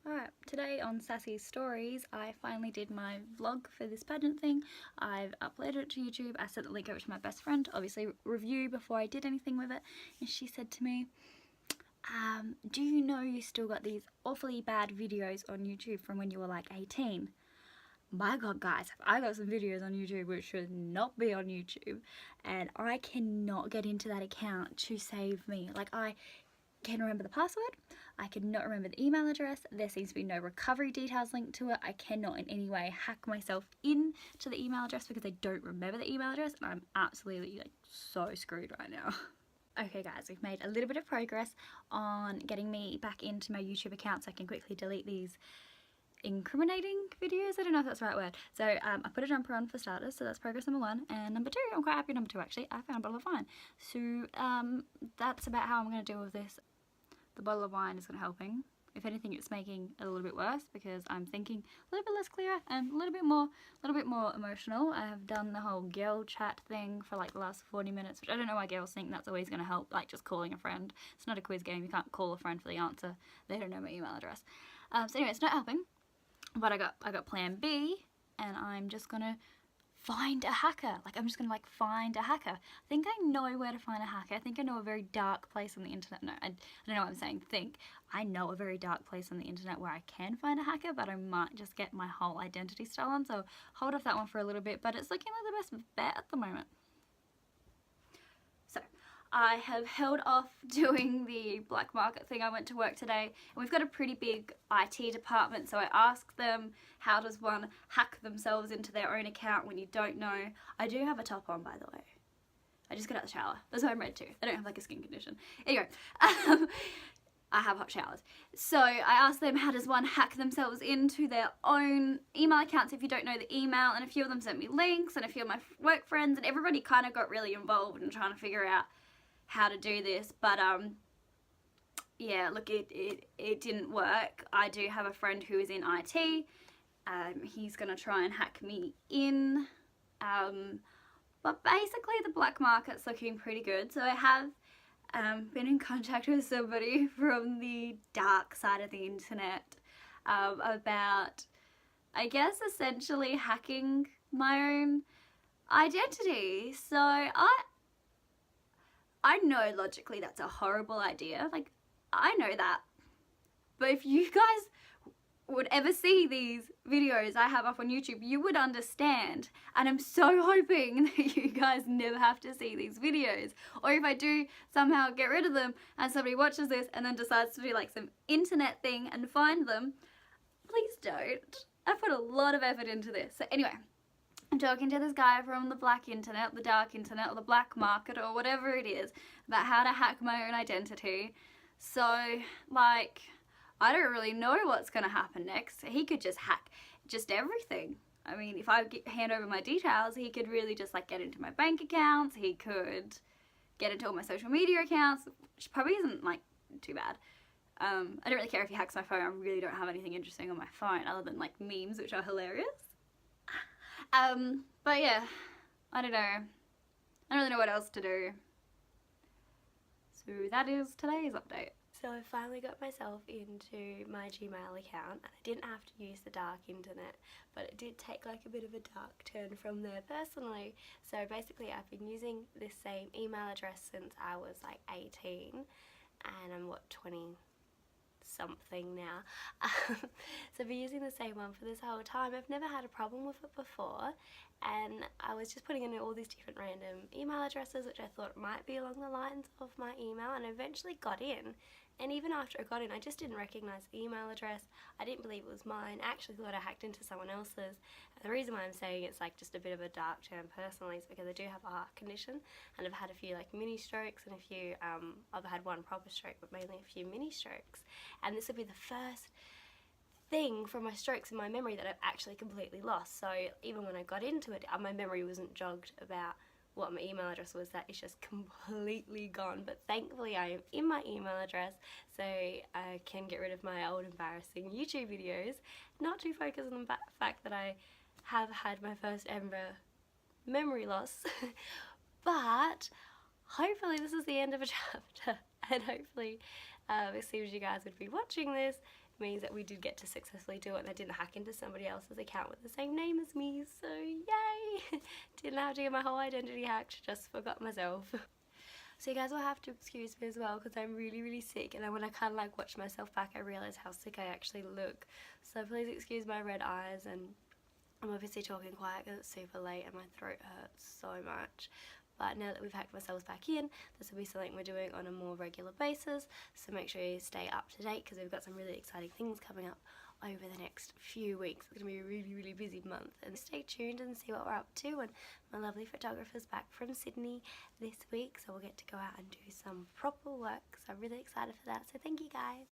Alright, today on Sassy's Stories, I finally did my vlog for this pageant thing. I've uploaded it to YouTube. I sent the link over to my best friend, obviously review before I did anything with it, and she said to me, do you know you still got these awfully bad videos on YouTube from when you were like 18? My god guys, I got some videos on YouTube which should not be on YouTube, and I cannot get into that account to save me. Like, I can remember the password, I cannot remember the email address, there seems to be no recovery details linked to it, I cannot in any way hack myself in to the email address because I don't remember the email address, and I'm absolutely like so screwed right now. Okay guys, we've made a little bit of progress on getting me back into my YouTube account so I can quickly delete these incriminating videos. I don't know if that's the right word. So I put a jumper on for starters, so that's progress number 1, and number 2, I'm quite happy with number 2 actually. I found a bottle of wine. So that's about how I'm going to deal with this. The bottle of wine is not helping. If anything, it's making it a little bit worse because I'm thinking a little bit less clear and a little bit more emotional. I have done the whole girl chat thing for like the last 40 minutes, which I don't know why girls think that's always going to help, like just calling a friend. It's not a quiz game, you can't call a friend for the answer. They don't know my email address. So anyway, it's not helping, but I got plan B, and I'm just gonna find a hacker. Like, I'm just gonna find a hacker. I think I know where to find a hacker. I think I know a very dark place on the internet. No, I don't know what I'm saying. I know a very dark place on the internet where I can find a hacker, but I might just get my whole identity stolen. So hold off that one for a little bit, but it's looking like the best bet at the moment. So I have held off doing the black market thing. I went to work today, and we've got a pretty big IT department, so I asked them, how does one hack themselves into their own account when you don't know? I do have a top on, by the way. I just got out of the shower. That's why I'm red too. I don't have like a skin condition. Anyway, I have hot showers. So I asked them, how does one hack themselves into their own email accounts if you don't know the email? And a few of them sent me links, and a few of my work friends, and everybody kind of got really involved in trying to figure out how to do this. But yeah, look, it didn't work. I do have a friend who is in IT. He's gonna try and hack me in, but basically the black market's looking pretty good. So I have been in contact with somebody from the dark side of the internet about, I guess, essentially hacking my own identity. So I know logically that's a horrible idea, like, I know that, but if you guys would ever see these videos I have up on YouTube, you would understand, and I'm so hoping that you guys never have to see these videos. Or if I do somehow get rid of them and somebody watches this and then decides to do like some internet thing and find them, please don't. I put a lot of effort into this. So anyway, I'm talking to this guy from the black internet, the dark internet, or the black market, or whatever it is, about how to hack my own identity. So, like, I don't really know what's going to happen next. He could just hack just everything. I mean, if I hand over my details, he could really just like get into my bank accounts. He could get into all my social media accounts, which probably isn't like too bad. I don't really care if he hacks my phone. I really don't have anything interesting on my phone other than like memes, which are hilarious. But yeah, I don't know. I don't really know what else to do. So that is today's update. So I finally got myself into my Gmail account, and I didn't have to use the dark internet, but it did take like a bit of a dark turn from there personally. So basically I've been using this same email address since I was like 18, and I'm what, 20 something now. So I've been using the same one for this whole time. I've never had a problem with it before, and I was just putting in all these different random email addresses which I thought might be along the lines of my email, and I eventually got in. And even after I got in, I just didn't recognise the email address. I didn't believe it was mine. I actually thought I hacked into someone else's. And the reason why I'm saying it's like just a bit of a dark term personally is because I do have a heart condition, and I've had a few like mini strokes and a few, I've had one proper stroke, but mainly a few mini strokes. And this will be the first thing from my strokes in my memory that I've actually completely lost. So even when I got into it, my memory wasn't jogged about what my email address was. That is just completely gone. But thankfully I am in my email address, so I can get rid of my old embarrassing YouTube videos, not too focused on the fact that I have had my first ever memory loss. But hopefully this is the end of a chapter, and hopefully as soon as you guys would be watching this, means that we did get to successfully do it and I didn't hack into somebody else's account with the same name as me, so yay! Didn't have to get my whole identity hacked, just forgot myself. So you guys will have to excuse me as well because I'm really sick, and then when I kind of like watch myself back I realise how sick I actually look. So please excuse my red eyes, and I'm obviously talking quiet because it's super late and my throat hurts so much. But now that we've hacked ourselves back in, this will be something we're doing on a more regular basis, so make sure you stay up to date because we've got some really exciting things coming up over the next few weeks. It's going to be a really busy month, and stay tuned and see what we're up to. And my lovely photographer's back from Sydney this week, so we'll get to go out and do some proper work, so I'm really excited for that. So thank you guys.